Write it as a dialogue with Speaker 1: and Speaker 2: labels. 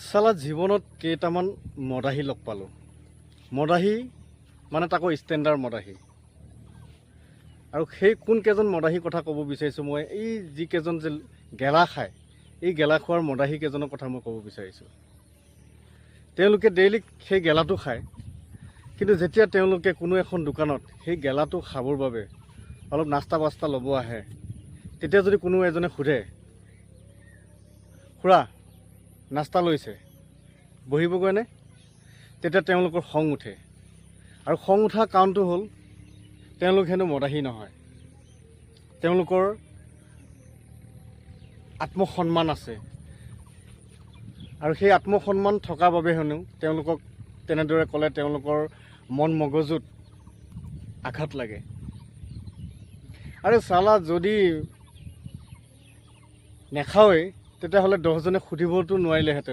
Speaker 1: চালা জীৱনত কেইটামান মদাহী লগ পালোঁ। মদাহী মানে তাকো ষ্টেণ্ডাৰ্ড মদাহী। আৰু সেই কোনকেইজন মদাহীৰ কথা ক'ব বিচাৰিছোঁ মই, এই যিকেইজন যে গেলা খায়, এই গেলা খোৱাৰ মদাহী কেইজনৰ কথা মই ক'ব বিচাৰিছোঁ। তেওঁলোকে ডেইলি সেই গেলাটো খায়, কিন্তু যেতিয়া তেওঁলোকে কোনো এখন দোকানত সেই গেলাটো খাবৰ বাবে অলপ নাস্তা বাস্তা ল'ব আহে, তেতিয়া যদি কোনো এজনে সোধে, খুৰা নাস্তা লৈছে, বহিবগৈনে? তেতিয়া তেওঁলোকৰ খং উঠে। আৰু খং উঠা কাৰণটো হ'ল তেওঁলোক হেনো মদাহী নহয়, তেওঁলোকৰ আত্মসন্মান আছে। আৰু সেই আত্মসন্মান থকাৰ বাবে হেনো তেওঁলোকক তেনেদৰে ক'লে তেওঁলোকৰ মন মগজুত আঘাত লাগে। আৰু চালা যদি নেখাওঁৱেই তেতিয়াহ'লে 10জনে সুধিবতো নোৱাৰিলেহেঁতেন